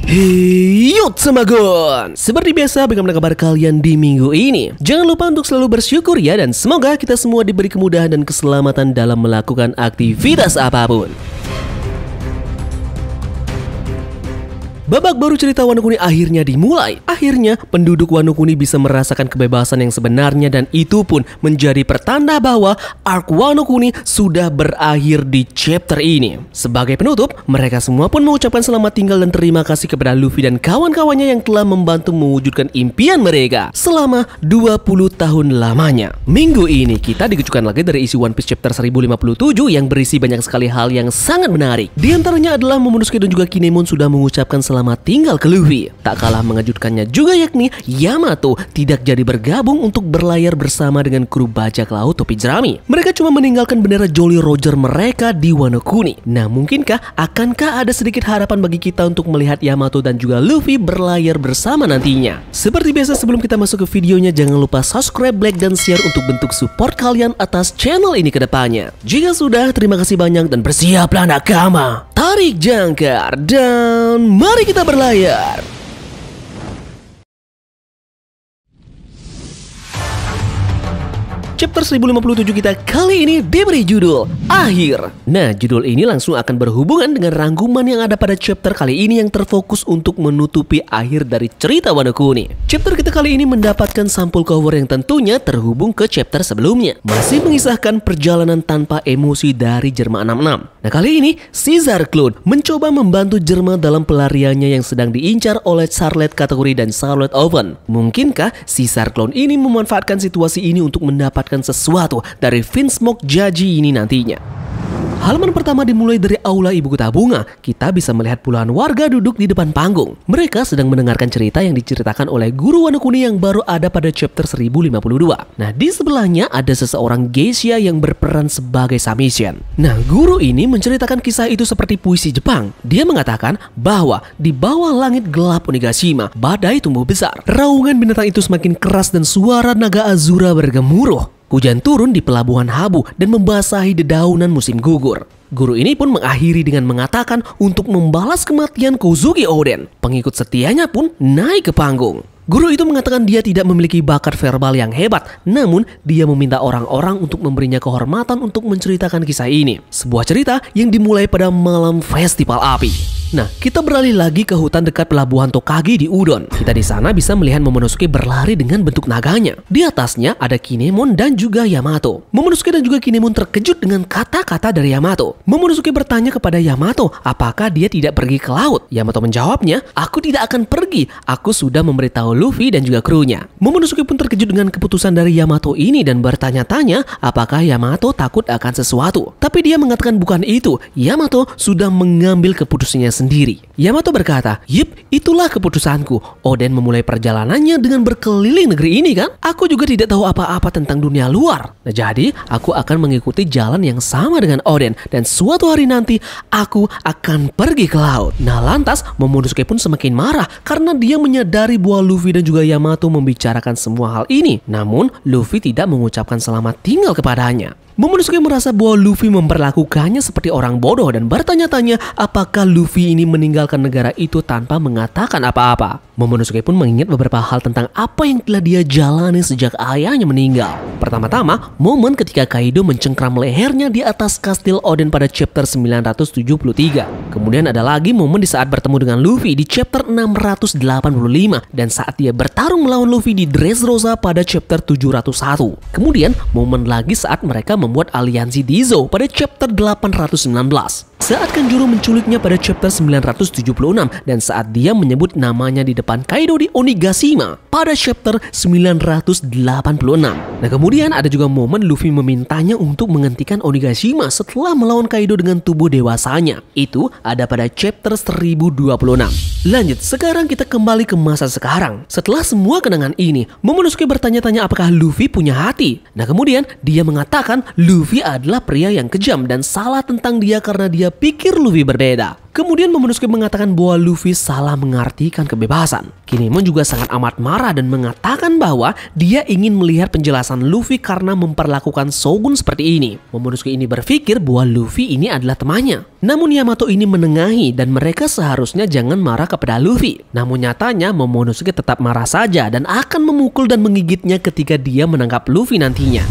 Hey Yotsamagon, seperti biasa bagaimana kabar kalian di minggu ini? Jangan lupa untuk selalu bersyukur ya, dan semoga kita semua diberi kemudahan dan keselamatan dalam melakukan aktivitas apapun. Babak baru cerita Wano Kuni akhirnya dimulai. Akhirnya penduduk Wano Kuni bisa merasakan kebebasan yang sebenarnya, dan itu pun menjadi pertanda bahwa arc Wano Kuni sudah berakhir di chapter ini. Sebagai penutup, mereka semua pun mengucapkan selamat tinggal dan terima kasih kepada Luffy dan kawan-kawannya yang telah membantu mewujudkan impian mereka selama 20 tahun lamanya. Minggu ini kita dikejutkan lagi dari isi One Piece chapter 1057 yang berisi banyak sekali hal yang sangat menarik. Di antaranya adalah Momonosuke dan juga Kinemon sudah mengucapkan selamat tinggal ke Luffy. Tak kalah mengejutkannya juga yakni Yamato tidak jadi bergabung untuk berlayar bersama dengan kru bajak laut topi jerami. Mereka cuma meninggalkan bendera Jolly Roger mereka di Wano Kuni. Nah, akankah ada sedikit harapan bagi kita untuk melihat Yamato dan juga Luffy berlayar bersama nantinya? Seperti biasa, sebelum kita masuk ke videonya, jangan lupa subscribe, like, dan share untuk bentuk support kalian atas channel ini ke depannya. Jika sudah, terima kasih banyak dan bersiaplah nakama. Tarik jangkar dan mari kita berlayar. Chapter 1057 kita kali ini diberi judul Akhir. Nah, judul ini langsung akan berhubungan dengan rangkuman yang ada pada chapter kali ini yang terfokus untuk menutupi akhir dari cerita Wano Kuni. Chapter kita kali ini mendapatkan sampul cover yang tentunya terhubung ke chapter sebelumnya, masih mengisahkan perjalanan tanpa emosi dari Jerma 66. Nah, kali ini Caesar Clown mencoba membantu Jerma dalam pelariannya yang sedang diincar oleh Charlotte Katakuri dan Charlotte Oven. Mungkinkah Caesar Clown ini memanfaatkan situasi ini untuk mendapatkan sesuatu dari Vinsmoke Jaji ini nantinya? Halaman pertama dimulai dari aula ibu kota bunga. Kita bisa melihat puluhan warga duduk di depan panggung. Mereka sedang mendengarkan cerita yang diceritakan oleh guru Wano Kuni yang baru ada pada chapter 1052. Nah, di sebelahnya ada seseorang geisha yang berperan sebagai Samishian. Nah, guru ini menceritakan kisah itu seperti puisi Jepang. Dia mengatakan bahwa di bawah langit gelap Onigashima, badai tumbuh besar. Raungan binatang itu semakin keras dan suara naga Azura bergemuruh. Hujan turun di pelabuhan Habu dan membasahi dedaunan musim gugur. Guru ini pun mengakhiri dengan mengatakan untuk membalas kematian Kozuki Oden. Pengikut setianya pun naik ke panggung. Guru itu mengatakan dia tidak memiliki bakat verbal yang hebat, namun dia meminta orang-orang untuk memberinya kehormatan untuk menceritakan kisah ini. Sebuah cerita yang dimulai pada malam festival api. Nah, kita beralih lagi ke hutan dekat pelabuhan Tokage di Udon. Kita di sana bisa melihat Momonosuke berlari dengan bentuk naganya. Di atasnya ada Kinemon dan juga Yamato. Momonosuke dan juga Kinemon terkejut dengan kata-kata dari Yamato. Momonosuke bertanya kepada Yamato, apakah dia tidak pergi ke laut? Yamato menjawabnya, aku tidak akan pergi. Aku sudah memberitahu Luffy dan juga krunya. Momonosuke pun terkejut dengan keputusan dari Yamato ini dan bertanya-tanya apakah Yamato takut akan sesuatu. Tapi dia mengatakan bukan itu. Yamato sudah mengambil keputusannya sendiri. Yamato berkata, "Yip, itulah keputusanku." Oden memulai perjalanannya dengan berkeliling negeri ini kan? Aku juga tidak tahu apa-apa tentang dunia luar. Nah, jadi aku akan mengikuti jalan yang sama dengan Oden dan suatu hari nanti aku akan pergi ke laut. Nah, lantas Momonosuke pun semakin marah karena dia menyadari bahwa Luffy dan juga Yamato membicarakan semua hal ini. Namun, Luffy tidak mengucapkan selamat tinggal kepadanya. Momonosuke merasa bahwa Luffy memperlakukannya seperti orang bodoh dan bertanya-tanya apakah Luffy ini meninggalkan negara itu tanpa mengatakan apa-apa. Momonosuke pun mengingat beberapa hal tentang apa yang telah dia jalani sejak ayahnya meninggal. Pertama-tama, momen ketika Kaido mencengkram lehernya di atas kastil Oden pada chapter 973. Kemudian ada lagi momen di saat bertemu dengan Luffy di chapter 685 dan saat dia bertarung melawan Luffy di Dressrosa pada chapter 701. Kemudian momen lagi saat mereka membuat aliansi Dizo pada chapter 819. Saat Kanjuro menculiknya pada chapter 976 dan saat dia menyebut namanya di depan Kaido di Onigashima pada chapter 986. Nah, kemudian ada juga momen Luffy memintanya untuk menghentikan Onigashima setelah melawan Kaido dengan tubuh dewasanya. Itu ada pada chapter 1026. Lanjut, sekarang kita kembali ke masa sekarang. Setelah semua kenangan ini, Momonosuke bertanya-tanya apakah Luffy punya hati. Nah, kemudian dia mengatakan Luffy adalah pria yang kejam dan salah tentang dia karena dia dia pikir Luffy berbeda. Kemudian Momonosuke mengatakan bahwa Luffy salah mengartikan kebebasan. Kinemon juga sangat amat marah dan mengatakan bahwa dia ingin melihat penjelasan Luffy karena memperlakukan Shogun seperti ini. Momonosuke ini berpikir bahwa Luffy ini adalah temannya. Namun Yamato ini menengahi dan mereka seharusnya jangan marah kepada Luffy. Namun nyatanya Momonosuke tetap marah saja dan akan memukul dan menggigitnya ketika dia menangkap Luffy nantinya.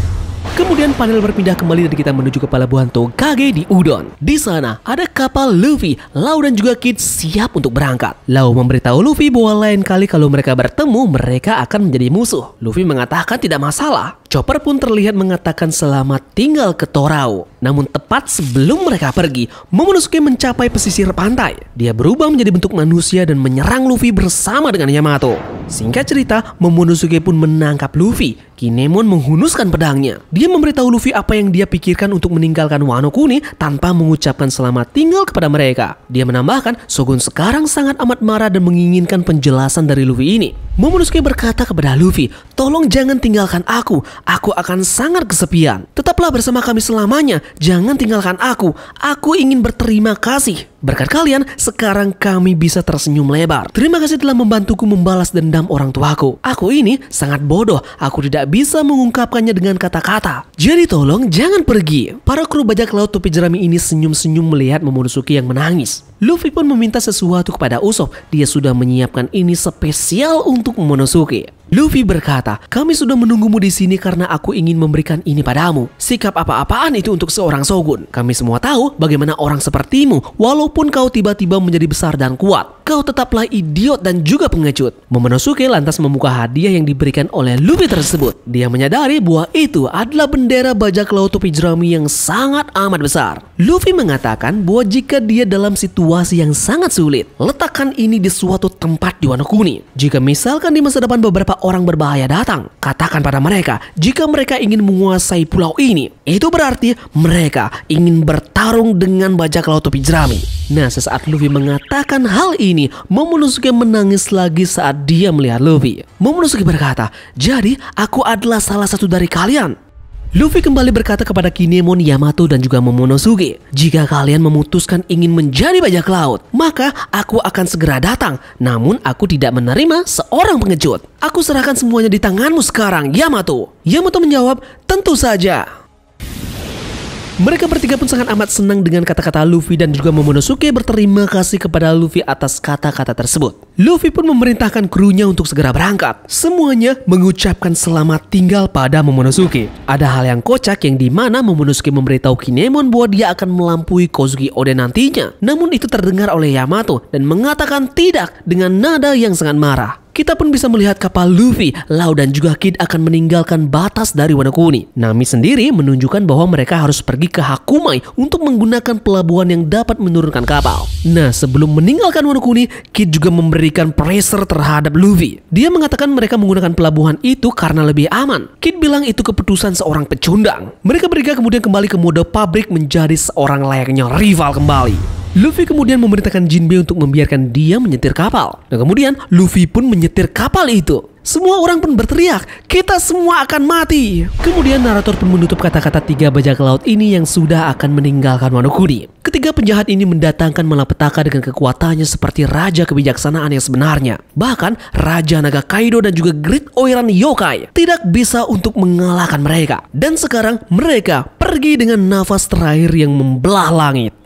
Kemudian panel berpindah kembali dan kita menuju ke pelabuhan Tokage di Udon. Di sana ada kapal Luffy, Lau dan juga Kid siap untuk berangkat. Lau memberitahu Luffy bahwa lain kali kalau mereka bertemu, mereka akan menjadi musuh. Luffy mengatakan tidak masalah. Chopper pun terlihat mengatakan selamat tinggal ke Torao. Namun tepat sebelum mereka pergi, Momonosuke mencapai pesisir pantai. Dia berubah menjadi bentuk manusia dan menyerang Luffy bersama dengan Yamato. Singkat cerita, Momonosuke pun menangkap Luffy. Kinemon menghunuskan pedangnya. Dia memberitahu Luffy apa yang dia pikirkan untuk meninggalkan Wano Kuni tanpa mengucapkan selamat tinggal kepada mereka. Dia menambahkan, Shogun sekarang sangat amat marah dan menginginkan penjelasan dari Luffy ini. Momonosuke berkata kepada Luffy, tolong jangan tinggalkan aku akan sangat kesepian. Tetaplah bersama kami selamanya, jangan tinggalkan aku ingin berterima kasih. Berkat kalian, sekarang kami bisa tersenyum lebar. Terima kasih telah membantuku membalas dendam orang tuaku. Aku ini sangat bodoh, aku tidak bisa mengungkapkannya dengan kata-kata. Jadi tolong jangan pergi. Para kru bajak laut topi jerami ini senyum-senyum melihat Momonosuke yang menangis. Luffy pun meminta sesuatu kepada Usopp. Dia sudah menyiapkan ini spesial untuk Momonosuke. Luffy berkata, kami sudah menunggumu di sini karena aku ingin memberikan ini padamu. Sikap apa-apaan itu untuk seorang Shogun. Kami semua tahu bagaimana orang sepertimu, walaupun kau tiba-tiba menjadi besar dan kuat, kau tetaplah idiot dan juga pengecut. Momonosuke lantas membuka hadiah yang diberikan oleh Luffy tersebut. Dia menyadari bahwa itu adalah bendera bajak laut topi jerami yang sangat amat besar. Luffy mengatakan bahwa jika dia dalam situasi yang sangat sulit, letakkan ini di suatu tempat di Wano Kuni. Jika misalkan di masa depan beberapa orang berbahaya datang, katakan pada mereka jika mereka ingin menguasai pulau ini, itu berarti mereka ingin bertarung dengan bajak laut topi jerami. Nah, sesaat Luffy mengatakan hal ini, Momonosuke menangis lagi saat dia melihat Luffy. Momonosuke berkata, jadi aku adalah salah satu dari kalian. Luffy kembali berkata kepada Kinemon, Yamato dan juga Momonosuke, jika kalian memutuskan ingin menjadi bajak laut, maka aku akan segera datang. Namun aku tidak menerima seorang pengecut. Aku serahkan semuanya di tanganmu sekarang, Yamato. Yamato menjawab, tentu saja. Mereka bertiga pun sangat amat senang dengan kata-kata Luffy dan juga Momonosuke berterima kasih kepada Luffy atas kata-kata tersebut. Luffy pun memerintahkan krunya untuk segera berangkat. Semuanya mengucapkan selamat tinggal pada Momonosuke. Ada hal yang kocak yang dimana Momonosuke memberitahu Kinemon bahwa dia akan melampaui Kozuki Oden nantinya. Namun itu terdengar oleh Yamato dan mengatakan tidak dengan nada yang sangat marah. Kita pun bisa melihat kapal Luffy, Lau dan juga Kid akan meninggalkan batas dari Wano Kuni. Nami sendiri menunjukkan bahwa mereka harus pergi ke Hakumai untuk menggunakan pelabuhan yang dapat menurunkan kapal. Nah, sebelum meninggalkan Wano Kuni, Kid juga memberikan pressure terhadap Luffy. Dia mengatakan mereka menggunakan pelabuhan itu karena lebih aman. Kid bilang itu keputusan seorang pecundang. Mereka bertiga kemudian kembali ke mode pabrik menjadi seorang layaknya rival kembali. Luffy kemudian memerintahkan Jinbe untuk membiarkan dia menyetir kapal. Dan kemudian Luffy pun menyetir kapal itu. Semua orang pun berteriak, kita semua akan mati. Kemudian narator pun menutup kata-kata tiga bajak laut ini yang sudah akan meninggalkan Wano Kuni. Ketiga penjahat ini mendatangkan malapetaka dengan kekuatannya seperti raja kebijaksanaan yang sebenarnya. Bahkan Raja Naga Kaido dan juga Great Oiran Yokai tidak bisa untuk mengalahkan mereka. Dan sekarang mereka pergi dengan nafas terakhir yang membelah langit.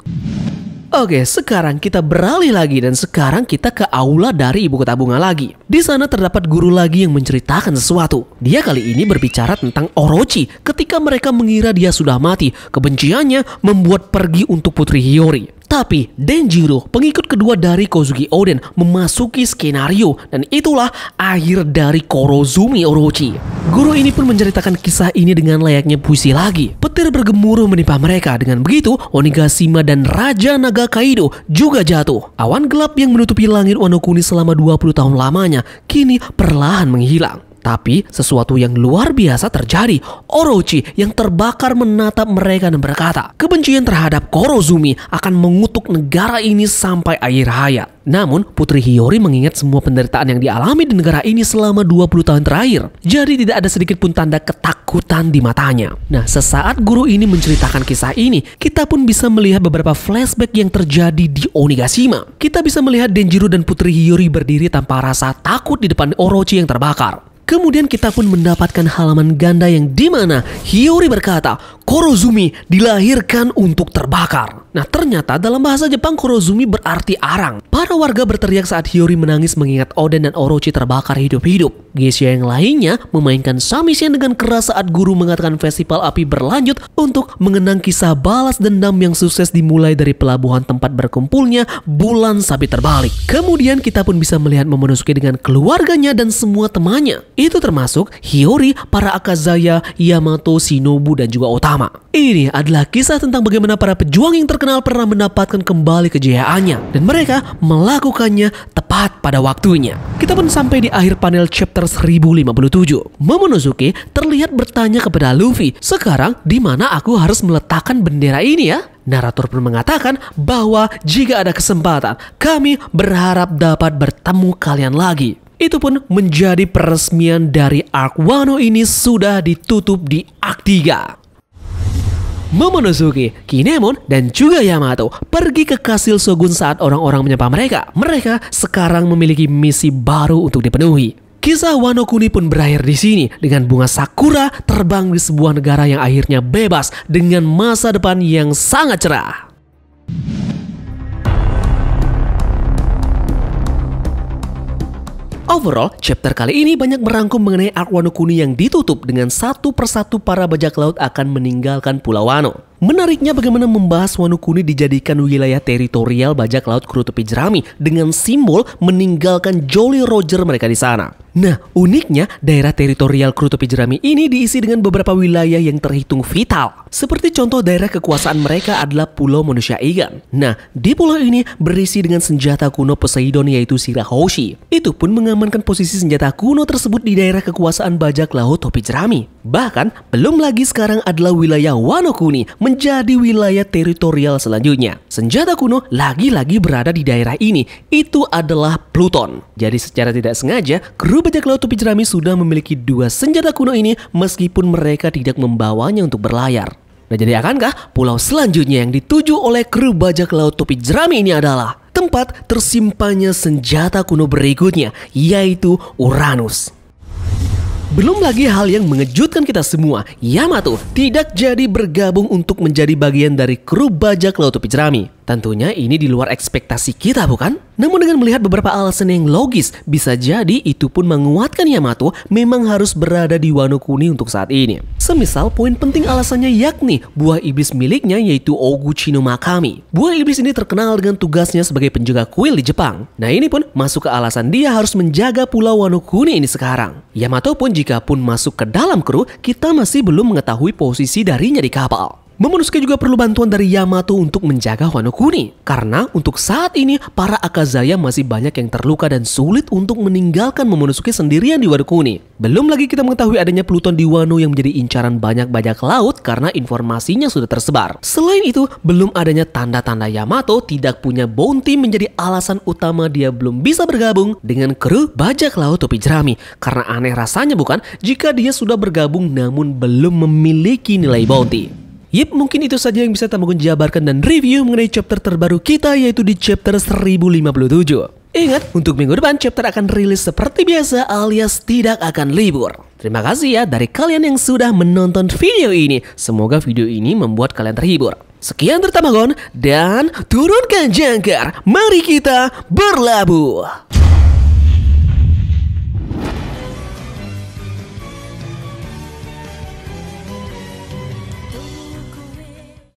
Oke, sekarang kita beralih lagi dan sekarang kita ke aula dari ibu kota bunga lagi. Di sana terdapat guru lagi yang menceritakan sesuatu. Dia kali ini berbicara tentang Orochi ketika mereka mengira dia sudah mati. Kebenciannya membuat pergi untuk Putri Hiyori. Tapi Denjiro, pengikut kedua dari Kozuki Oden, memasuki skenario dan itulah akhir dari Kurozumi Orochi. Guru ini pun menceritakan kisah ini dengan layaknya puisi lagi. Petir bergemuruh menimpa mereka. Dengan begitu, Onigashima dan Raja Naga Kaido juga jatuh. Awan gelap yang menutupi langit Wano Kuni selama 20 tahun lamanya kini perlahan menghilang. Tapi sesuatu yang luar biasa terjadi. Orochi yang terbakar menatap mereka dan berkata, kebencian terhadap Kurozumi akan mengutuk negara ini sampai akhir hayat. Namun Putri Hiyori mengingat semua penderitaan yang dialami di negara ini selama 20 tahun terakhir. Jadi tidak ada sedikit pun tanda ketakutan di matanya. Nah, sesaat guru ini menceritakan kisah ini, kita pun bisa melihat beberapa flashback yang terjadi di Onigashima. Kita bisa melihat Denjiro dan Putri Hiyori berdiri tanpa rasa takut di depan Orochi yang terbakar. Kemudian kita pun mendapatkan halaman ganda yang dimana Hiyori berkata, Kurozumi dilahirkan untuk terbakar. Nah, ternyata dalam bahasa Jepang Kurozumi berarti arang. Para warga berteriak saat Hiyori menangis mengingat Oden dan Orochi terbakar hidup-hidup. Geisha yang lainnya memainkan samisen dengan keras saat guru mengatakan festival api berlanjut untuk mengenang kisah balas dendam yang sukses dimulai dari pelabuhan tempat berkumpulnya bulan sabit terbalik. Kemudian kita pun bisa melihat Momonosuke dengan keluarganya dan semua temannya. Itu termasuk Hiyori, para Akazaya, Yamato, Shinobu, dan juga Otama. Ini adalah kisah tentang bagaimana para pejuang yang terkenal pernah mendapatkan kembali kejayaannya. Dan mereka melakukannya tepat pada waktunya. Kita pun sampai di akhir panel chapter 1057. Momonosuke terlihat bertanya kepada Luffy, sekarang di mana aku harus meletakkan bendera ini ya? Narator pun mengatakan bahwa jika ada kesempatan, kami berharap dapat bertemu kalian lagi. Itu pun menjadi peresmian dari arc Wano ini sudah ditutup di arc 3. Momonosuke, Kinemon, dan juga Yamato pergi ke kastil Shogun saat orang-orang menyapa mereka. Mereka sekarang memiliki misi baru untuk dipenuhi. Kisah Wano Kuni pun berakhir di sini dengan bunga sakura terbang di sebuah negara yang akhirnya bebas dengan masa depan yang sangat cerah. Overall, chapter kali ini banyak merangkum mengenai arc Wano Kuni yang ditutup dengan satu persatu para bajak laut akan meninggalkan Pulau Wano. Menariknya bagaimana membahas Wano Kuni dijadikan wilayah teritorial bajak laut kru tepi jerami dengan simbol meninggalkan Jolly Roger mereka di sana. Nah, uniknya daerah teritorial kru tepi jerami ini diisi dengan beberapa wilayah yang terhitung vital. Seperti contoh daerah kekuasaan mereka adalah Pulau Manusia Ikan. Nah, di pulau ini berisi dengan senjata kuno Poseidon yaitu Shirahoshi. Itu pun mengamankan posisi senjata kuno tersebut di daerah kekuasaan bajak laut topi jerami. Bahkan, belum lagi sekarang adalah wilayah Wano Kuni menjadi wilayah teritorial selanjutnya. Senjata kuno lagi-lagi berada di daerah ini. Itu adalah Pluton. Jadi secara tidak sengaja, kru bajak laut topi jerami sudah memiliki dua senjata kuno ini meskipun mereka tidak membawanya untuk berlayar. Nah, jadi akankah pulau selanjutnya yang dituju oleh kru bajak laut topi jerami ini adalah tempat tersimpannya senjata kuno berikutnya, yaitu Uranus? Belum lagi hal yang mengejutkan kita semua, Yamato tidak jadi bergabung untuk menjadi bagian dari kru bajak laut topi jerami. Tentunya ini di luar ekspektasi kita, bukan? Namun dengan melihat beberapa alasan yang logis, bisa jadi itu pun menguatkan Yamato memang harus berada di Wano Kuni untuk saat ini. Semisal poin penting alasannya yakni buah iblis miliknya yaitu Oguchi no Makami. Buah iblis ini terkenal dengan tugasnya sebagai penjaga kuil di Jepang. Nah, ini pun masuk ke alasan dia harus menjaga pulau Wano Kuni ini sekarang. Yamato pun jika pun masuk ke dalam kru, kita masih belum mengetahui posisi darinya di kapal. Momonosuke juga perlu bantuan dari Yamato untuk menjaga Wano Kuni. Karena untuk saat ini, para Akazaya masih banyak yang terluka dan sulit untuk meninggalkan Momonosuke sendirian di Wano Kuni. Belum lagi kita mengetahui adanya Pluton di Wano yang menjadi incaran banyak bajak laut karena informasinya sudah tersebar. Selain itu, belum adanya tanda-tanda Yamato tidak punya bounty menjadi alasan utama dia belum bisa bergabung dengan kru bajak laut topi jerami. Karena aneh rasanya bukan, jika dia sudah bergabung namun belum memiliki nilai bounty. Yep, mungkin itu saja yang bisa Tamagon jabarkan dan review mengenai chapter terbaru kita yaitu di chapter 1057. Ingat, untuk minggu depan chapter akan rilis seperti biasa alias tidak akan libur. Terima kasih ya dari kalian yang sudah menonton video ini. Semoga video ini membuat kalian terhibur. Sekian dari Tamagon dan turunkan jangkar. Mari kita berlabuh.